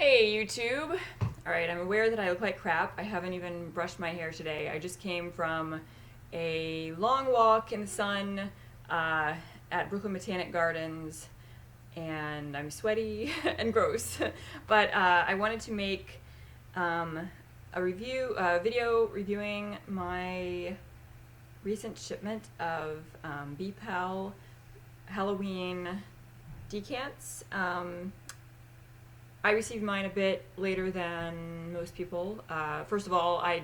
Hey YouTube! Alright, I'm aware that I look like crap. I haven't even brushed my hair today. I just came from a long walk in the sun at Brooklyn Botanic Gardens, and I'm sweaty and gross. But I wanted to make a video reviewing my recent shipment of BPAL Halloween decants. I received mine a bit later than most people. First of all, I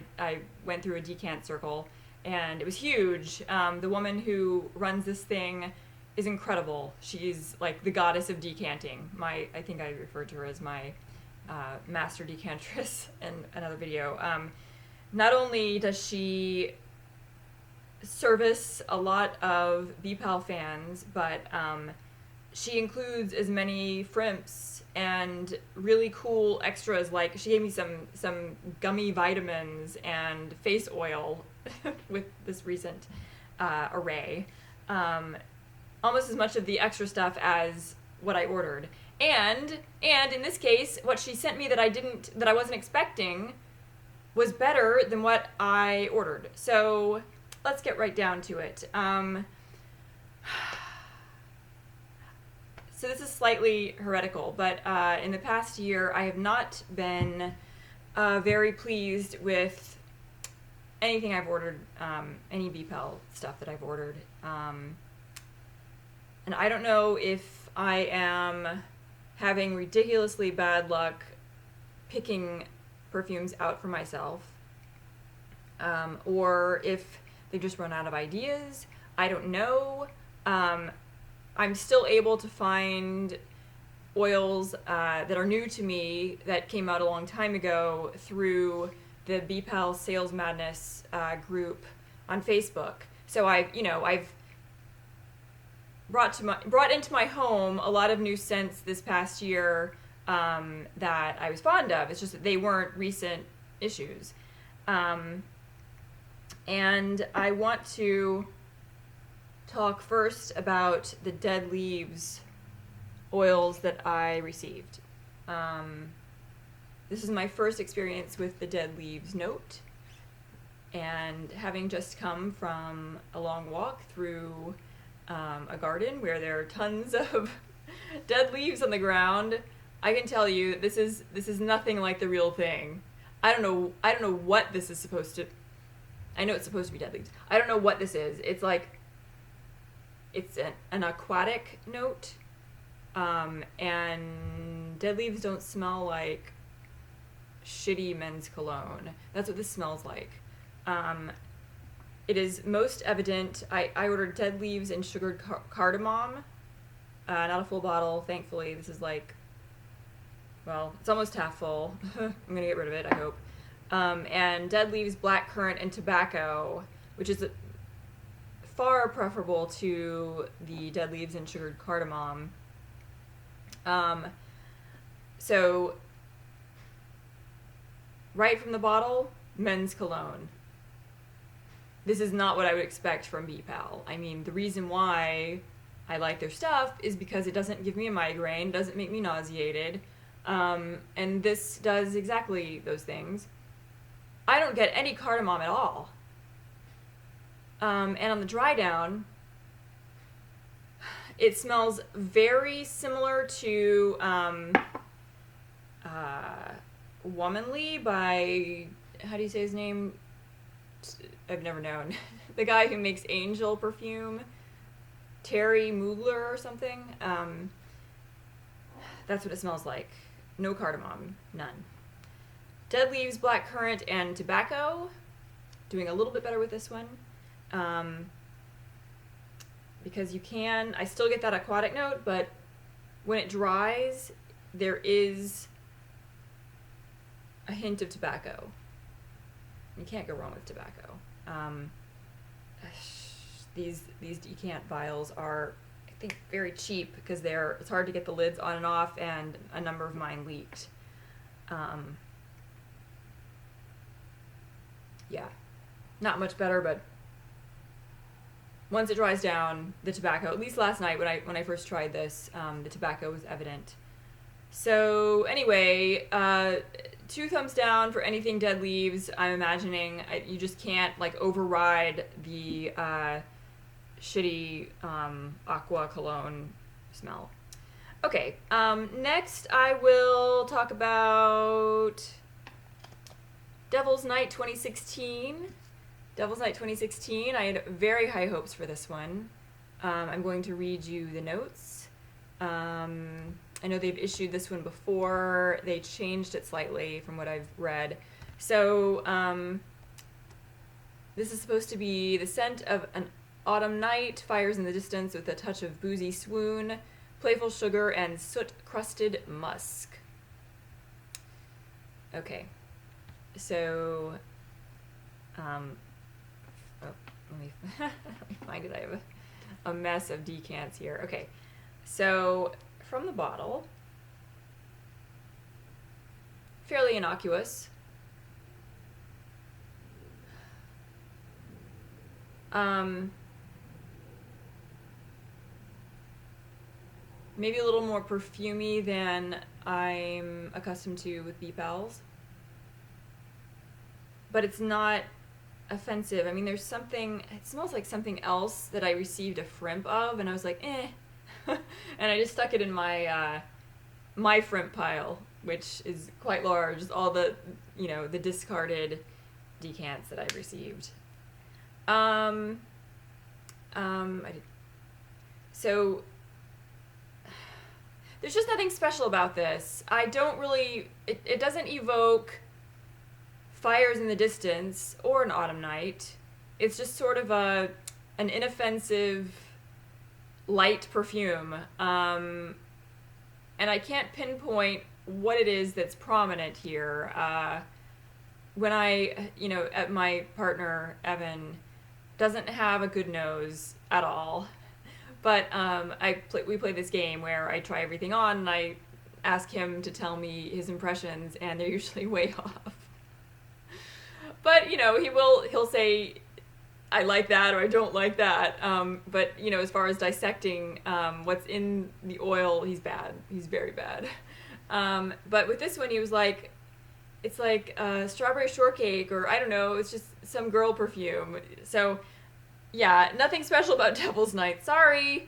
went through a decant circle, and it was huge. The woman who runs this thing is incredible. She's like the goddess of decanting. I think I referred to her as my master decantress in another video. Not only does she service a lot of BPAL fans, but she includes as many frimps and really cool extras, like she gave me some gummy vitamins and face oil with this recent array. Almost as much of the extra stuff as what I ordered. And in this case, what she sent me that I wasn't expecting was better than what I ordered. So let's get right down to it. So this is slightly heretical, but in the past year, I have not been very pleased with anything I've ordered, any BPAL stuff that I've ordered. And I don't know if I am having ridiculously bad luck picking perfumes out for myself, or if they've just run out of ideas. I don't know. I'm still able to find oils that are new to me that came out a long time ago through the BPAL Sales Madness group on Facebook. So I've brought into my home a lot of new scents this past year that I was fond of. It's just that they weren't recent issues. And I want to talk first about the dead leaves oils that I received. This is my first experience with the dead leaves note, and having just come from a long walk through a garden where there are tons of dead leaves on the ground, I can tell you this is nothing like the real thing. I don't know what this is supposed to. I know it's supposed to be dead leaves. I don't know what this is. It's an aquatic note, and dead leaves don't smell like shitty men's cologne. That's what this smells like. It is most evident. I ordered dead leaves and sugared cardamom, not a full bottle, thankfully. This is like, well, it's almost half full. I'm gonna get rid of it, I hope. And dead leaves, blackcurrant, and tobacco, which is far preferable to the dead leaves and sugared cardamom. So right from the bottle, men's cologne. This is not what I would expect from BPAL. I mean, the reason why I like their stuff is because it doesn't give me a migraine, doesn't make me nauseated, and this does exactly those things. I don't get any cardamom at all. And on the dry down, it smells very similar to Womanly by, how do you say his name? I've never known. The guy who makes Angel perfume, Terry Mugler or something. That's what it smells like. No cardamom, none. Dead leaves, blackcurrant, and tobacco. Doing a little bit better with this one. Because I still get that aquatic note, but when it dries, there is a hint of tobacco. You can't go wrong with tobacco. These decant vials are, I think, very cheap because it's hard to get the lids on and off, and a number of mine leaked. Yeah, not much better, but once it dries down, the tobacco, at least last night when I first tried this, the tobacco was evident. So anyway, 2 thumbs down for anything Dead Leaves. I'm imagining you just can't like override the shitty aqua cologne smell. Okay, next I will talk about Devil's Night 2016. Devil's Night 2016, I had very high hopes for this one. I'm going to read you the notes. I know they've issued this one before. They changed it slightly from what I've read. So, this is supposed to be the scent of an autumn night, fires in the distance with a touch of boozy swoon, playful sugar, and soot-crusted musk. Okay. So, let me find it. I have a mess of decants here. Okay. So, from the bottle, fairly innocuous. Maybe a little more perfumey than I'm accustomed to with BPALs. But it's not offensive. I mean, there's something, it smells like something else that I received a frimp of, and I was like, eh. And I just stuck it in my my frimp pile, which is quite large. Just all the, the discarded decants that I've received. So there's just nothing special about this. I don't really, it doesn't evoke fires in the distance or an autumn night. It's just sort of an inoffensive light perfume. And I can't pinpoint what it is that's prominent here. When my partner, Evan, doesn't have a good nose at all. But we play this game where I try everything on and I ask him to tell me his impressions, and they're usually way off. But, he'll say, I like that or I don't like that. But, as far as dissecting what's in the oil, he's bad. He's very bad. But with this one, he was like, it's like strawberry shortcake, or I don't know, it's just some girl perfume. So, yeah, nothing special about Devil's Night. Sorry.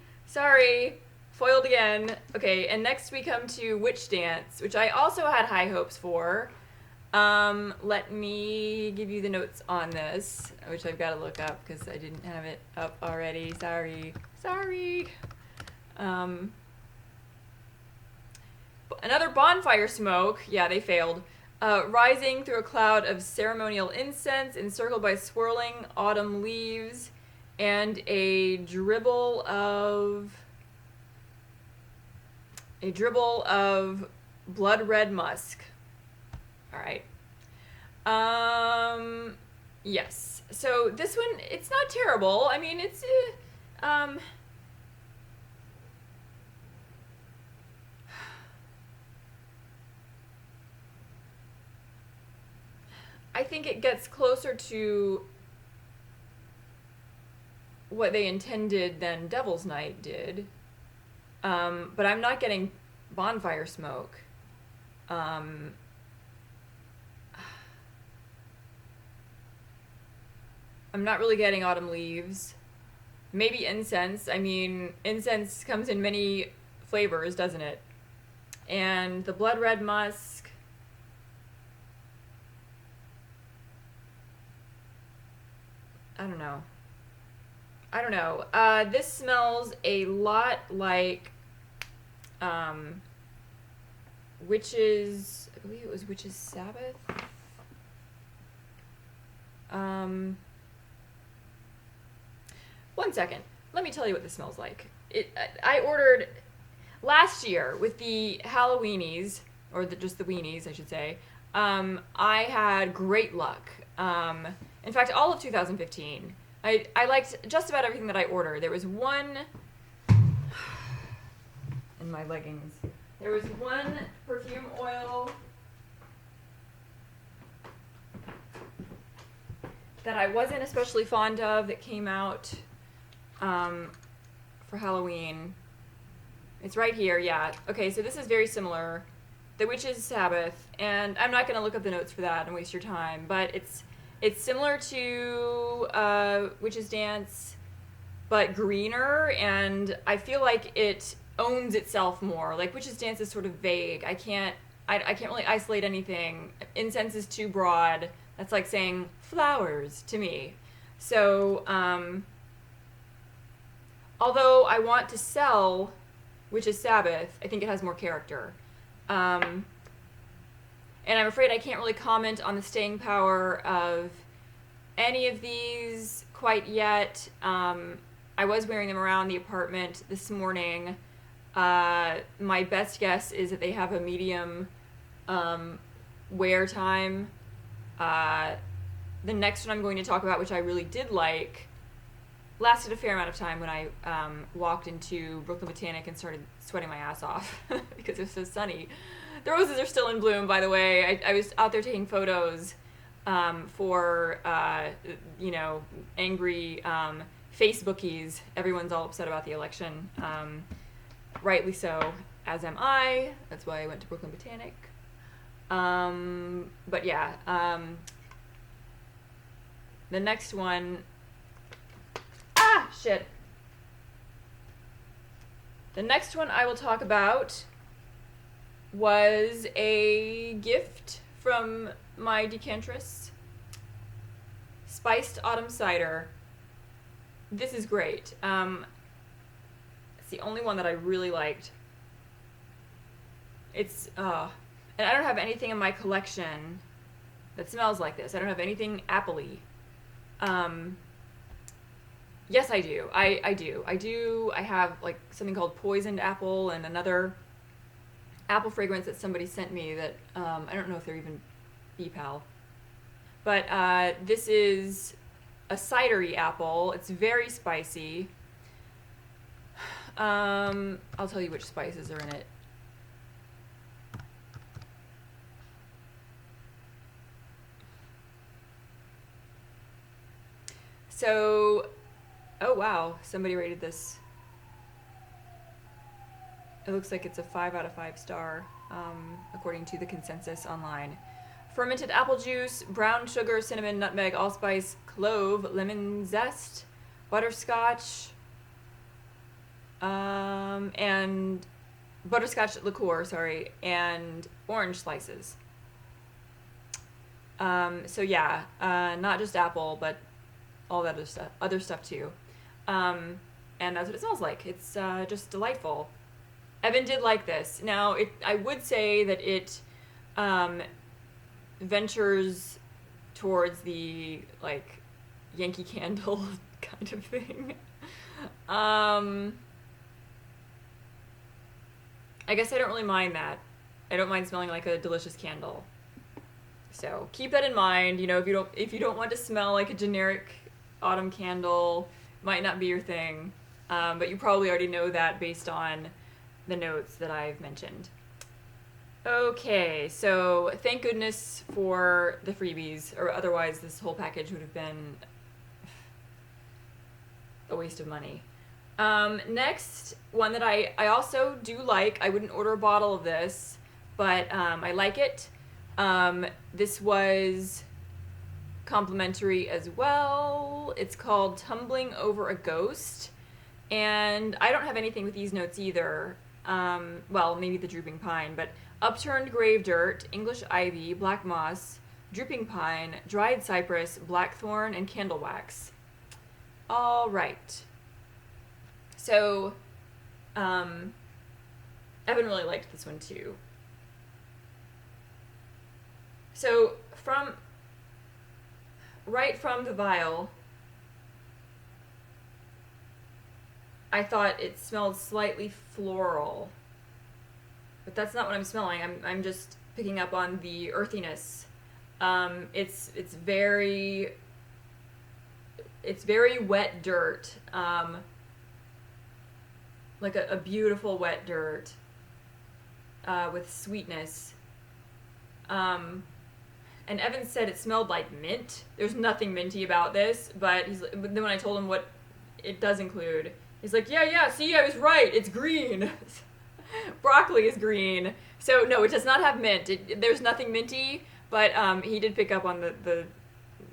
Foiled again. Okay, and next we come to Witch Dance, which I also had high hopes for. Let me give you the notes on this, which I've got to look up because I didn't have it up already. Sorry. Another bonfire smoke. Yeah, they failed. Rising through a cloud of ceremonial incense, encircled by swirling autumn leaves, and a dribble of blood red musk. All right. Yes. So this one, it's not terrible. I mean, it's I think it gets closer to what they intended than Devil's Night did. But I'm not getting bonfire smoke. I'm not really getting autumn leaves. Maybe incense. I mean, incense comes in many flavors, doesn't it? And the blood red musk. I don't know. This smells a lot like Witches, I believe it was Witches Sabbath. One second. Let me tell you what this smells like. I ordered last year with the Halloweenies, or just the Weenies, I should say. I had great luck. In fact, all of 2015. I liked just about everything that I ordered. There was one in my leggings. There was one perfume oil that I wasn't especially fond of that came out for Halloween. It's right here, yeah. Okay, so this is very similar. The Witch's Sabbath, and I'm not going to look up the notes for that and waste your time, but it's similar to Witch's Dance, but greener, and I feel like it owns itself more. Like Witch's Dance is sort of vague. I can't really isolate anything. Incense is too broad. That's like saying flowers to me. So, although I want to sell Witch's Sabbath, I think it has more character. And I'm afraid I can't really comment on the staying power of any of these quite yet. I was wearing them around the apartment this morning. My best guess is that they have a medium wear time. The next one I'm going to talk about, which I really did like, lasted a fair amount of time when I walked into Brooklyn Botanic and started sweating my ass off because it was so sunny. The roses are still in bloom, by the way. I was out there taking photos for, angry Facebookies. Everyone's all upset about the election. Rightly so, as am I. That's why I went to Brooklyn Botanic. But yeah, the next one... shit. The next one I will talk about was a gift from my decantress. Spiced Autumn Cider. This is great. It's the only one that I really liked. It's, and I don't have anything in my collection that smells like this. I don't have anything apple-y. Yes, I do. I do. I have like something called Poisoned Apple and another apple fragrance that somebody sent me that I don't know if they're even BPAL. But this is a cidery apple. It's very spicy. I'll tell you which spices are in it. So, oh wow, somebody rated this. It looks like it's a 5 out of 5 star, according to the consensus online. Fermented apple juice, brown sugar, cinnamon, nutmeg, allspice, clove, lemon zest, butterscotch, and butterscotch liqueur, and orange slices. So yeah, not just apple, but all that other stuff too. And that's what it smells like. It's just delightful. Evan did like this. Now, I would say that it ventures towards the like Yankee Candle kind of thing. I guess I don't really mind that. I don't mind smelling like a delicious candle. So keep that in mind. You know, if you don't want to smell like a generic autumn candle, might not be your thing. But you probably already know that based on the notes that I've mentioned. Okay, so thank goodness for the freebies, or otherwise this whole package would have been a waste of money. Next, one that I also do like. I wouldn't order a bottle of this, but I like it. This was complimentary as well. It's called Tumbling Over a Ghost, and I don't have anything with these notes either. Well, maybe the drooping pine, but upturned grave dirt, English ivy, black moss, drooping pine, dried cypress, blackthorn, and candle wax. All right. So, Evan really liked this one too. So, right from the vial, I thought it smelled slightly floral, but that's not what I'm smelling. I'm just picking up on the earthiness. It's very wet dirt, like a beautiful wet dirt with sweetness. And Evan said it smelled like mint. There's nothing minty about this, but then when I told him what it does include, he's like, yeah, see, I was right, it's green. Broccoli is green. So no, it does not have mint. There's nothing minty, but he did pick up on the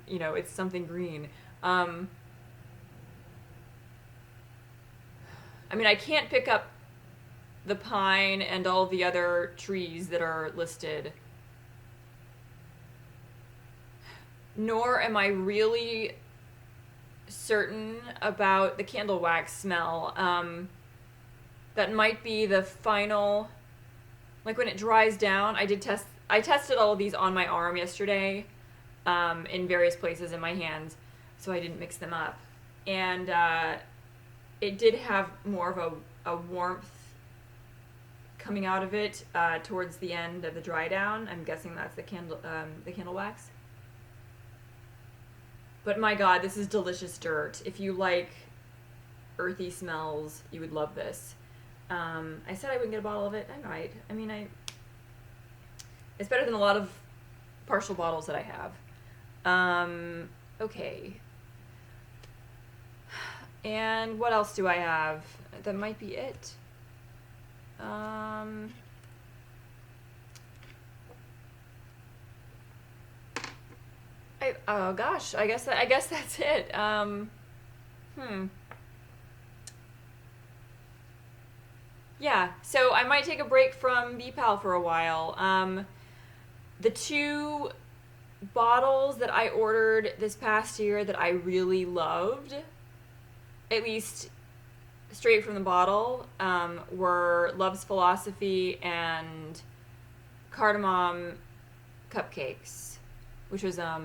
it's something green. I mean, I can't pick up the pine and all the other trees that are listed. Nor am I really certain about the candle wax smell. That might be the final, like when it dries down. I tested all of these on my arm yesterday, in various places in my hands, so I didn't mix them up. And it did have more of a warmth coming out of it towards the end of the dry down. I'm guessing that's the candle wax. But my God, this is delicious dirt. If you like earthy smells, you would love this. I said I wouldn't get a bottle of it. I might. I mean, it's better than a lot of partial bottles that I have. Okay. And what else do I have? That might be it. Oh gosh, I guess that's it. Yeah, so I might take a break from BPAL for a while. The two bottles that I ordered this past year that I really loved, at least straight from the bottle, were Love's Philosophy and Cardamom Cupcakes, which was a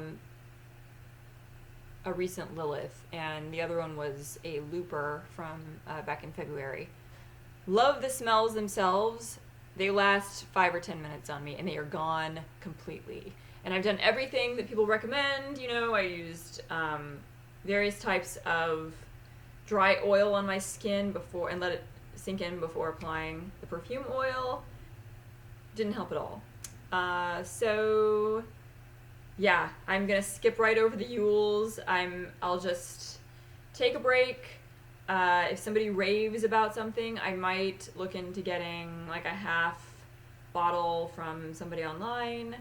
recent Lilith, and the other one was a Looper from back in February. Love the smells themselves. They last 5 or 10 minutes on me, and they are gone completely. And I've done everything that people recommend. I used various types of dry oil on my skin before and let it sink in before applying the perfume oil. Didn't help at all. So yeah, I'm gonna skip right over the Yules. I'll just take a break. If somebody raves about something, I might look into getting like a half bottle from somebody online.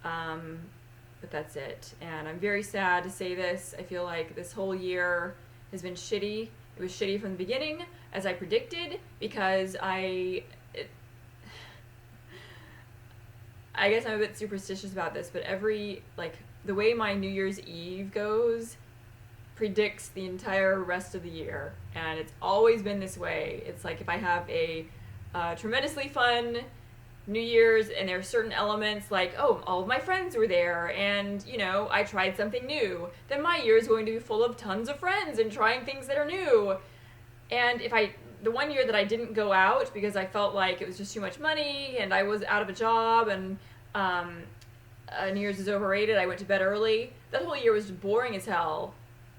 But that's it. And I'm very sad to say this. I feel like this whole year has been shitty. It was shitty from the beginning, as I predicted, because I guess I'm a bit superstitious about this, but the way my New Year's Eve goes predicts the entire rest of the year, and it's always been this way. It's like if I have a tremendously fun New Year's and there are certain elements like, oh, all of my friends were there and, I tried something new, then my year is going to be full of tons of friends and trying things that are new. And the one year that I didn't go out because I felt like it was just too much money and I was out of a job and New Year's is overrated, I went to bed early, that whole year was boring as hell.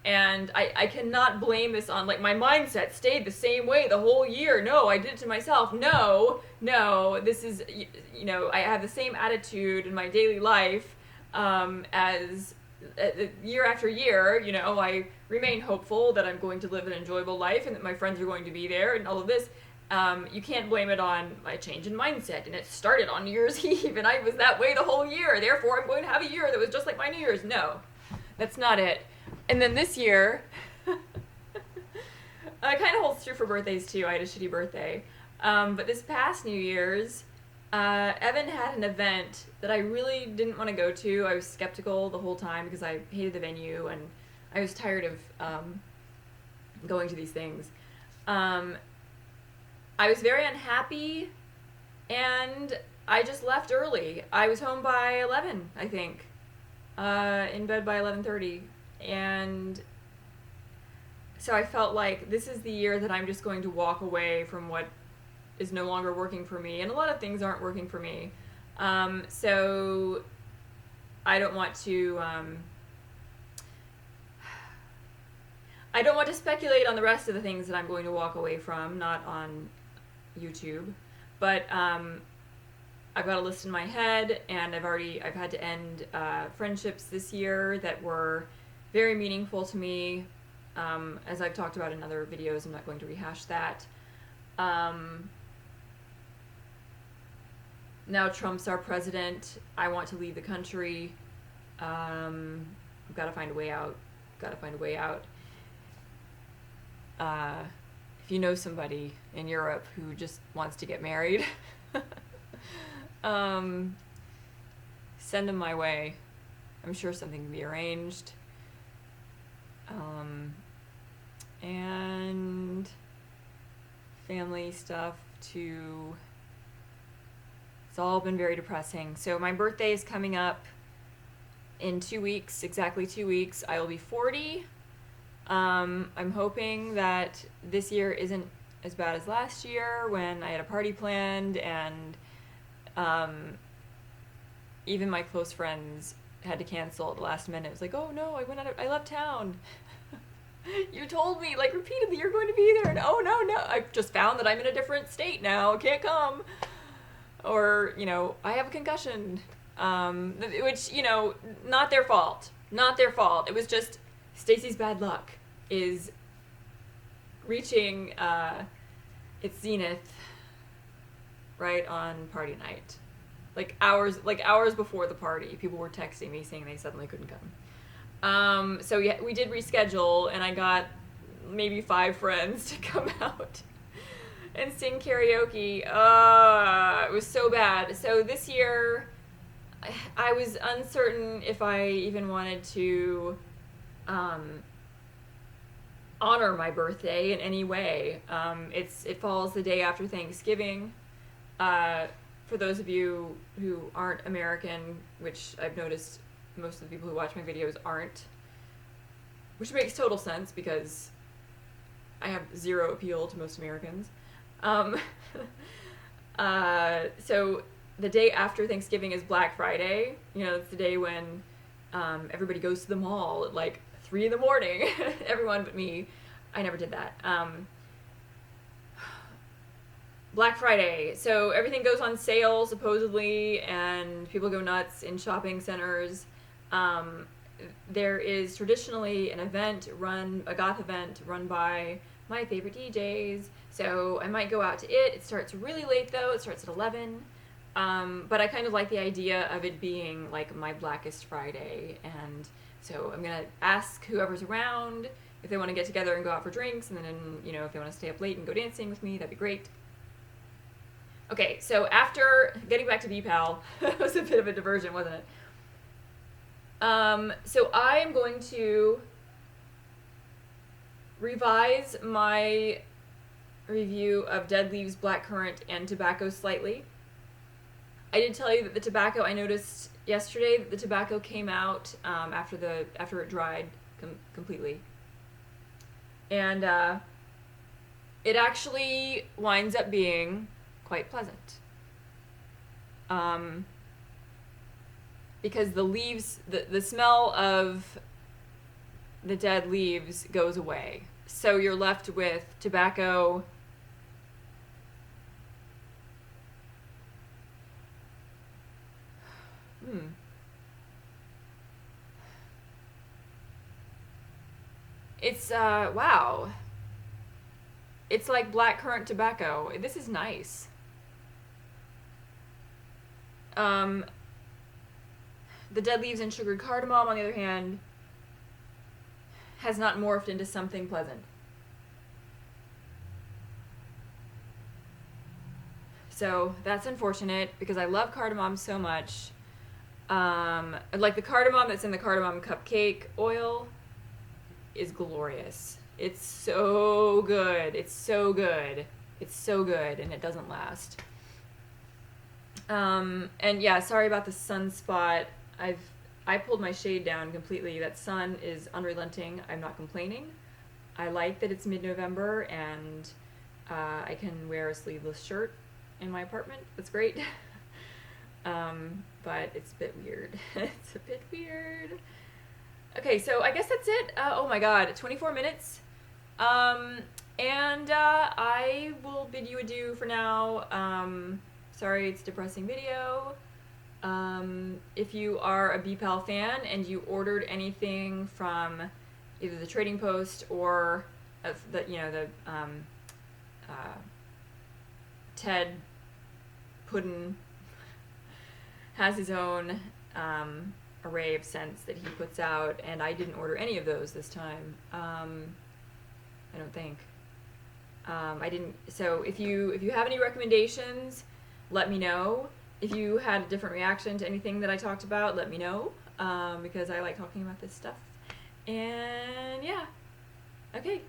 And I cannot blame this on, my mindset stayed the same way the whole year. No, I did it to myself. No, this is, I have the same attitude in my daily life as year after year. I remain hopeful that I'm going to live an enjoyable life and that my friends are going to be there and all of this. You can't blame it on my change in mindset. And it started on New Year's Eve and I was that way the whole year. Therefore, I'm going to have a year that was just like my New Year's. No, that's not it. And then this year, it kind of holds true for birthdays too. I had a shitty birthday. But this past New Year's, Evan had an event that I really didn't want to go to. I was skeptical the whole time because I hated the venue and I was tired of going to these things. I was very unhappy and I just left early. I was home by 11, I think. In bed by 11:30. And so I felt like this is the year that I'm just going to walk away from what is no longer working for me. And a lot of things aren't working for me. So I don't want to speculate on the rest of the things that I'm going to walk away from, not on YouTube. But I've got a list in my head, and I've had to end friendships this year that were very meaningful to me. As I've talked about in other videos, I'm not going to rehash that. now Trump's our president. I want to leave the country. I've got to find a way out. If you know somebody in Europe who just wants to get married, send them my way. I'm sure something can be arranged. And family stuff too. It's all been very depressing. So my birthday is coming up in 2 weeks, exactly 2 weeks. I will be 40. I'm hoping that this year isn't as bad as last year when I had a party planned and even my close friends had to cancel at the last minute. It was like, oh no, I left town. You told me, like, repeatedly, you're going to be there, and oh no, I've just found that I'm in a different state now, I can't come. Or, I have a concussion. Which, not their fault. It was just Stacy's bad luck is reaching its zenith right on party night. Like hours before the party, people were texting me saying they suddenly couldn't come. So yeah, we did reschedule, and I got maybe 5 friends to come out and sing karaoke. It was so bad. So this year, I was uncertain if I even wanted to honor my birthday in any way. It falls the day after Thanksgiving. For those of you who aren't American, which I've noticed most of the people who watch my videos aren't, which makes total sense because I have zero appeal to most Americans. So the day after Thanksgiving is Black Friday. It's the day when everybody goes to the mall at like 3 a.m. Everyone but me. I never did that. Black Friday. So everything goes on sale, supposedly, and people go nuts in shopping centers. There is traditionally a goth event run by my favorite DJs. So I might go out to it. It starts really late, though. It starts at 11. But I kind of like the idea of it being like my Blackest Friday. And so I'm going to ask whoever's around if they want to get together and go out for drinks. And then, if they want to stay up late and go dancing with me, that'd be great. Okay, so after getting back to BPAL, that was a bit of a diversion, wasn't it? So I am going to revise my review of Dead Leaves, Blackcurrant, and Tobacco slightly. I did tell you that the tobacco, I noticed yesterday that the tobacco came out after it dried completely. And it actually winds up being quite pleasant. Because the leaves, the smell of the dead leaves goes away. So you're left with tobacco It's, wow. It's like blackcurrant tobacco. This is nice. The dead leaves and sugared cardamom, on the other hand, has not morphed into something pleasant. So that's unfortunate because I love cardamom so much. Like the cardamom that's in the cardamom cupcake oil is glorious. It's so good. It's so good. It's so good, and it doesn't last. And yeah, sorry about the sunspot. I pulled my shade down completely. That sun is unrelenting. I'm not complaining. I like that it's mid-November and I can wear a sleeveless shirt in my apartment. That's great. But it's a bit weird. It's a bit weird. Okay, so I guess that's it. Oh my god, 24 minutes. And I will bid you adieu for now. Sorry, it's a depressing video. If you are a BPAL fan and you ordered anything from either the Trading Post or the Ted Puddin has his own array of scents that he puts out, and I didn't order any of those this time. I don't think. I didn't. So if you have any recommendations, let me know. If you had a different reaction to anything that I talked about, let me know, because I like talking about this stuff. And yeah, okay.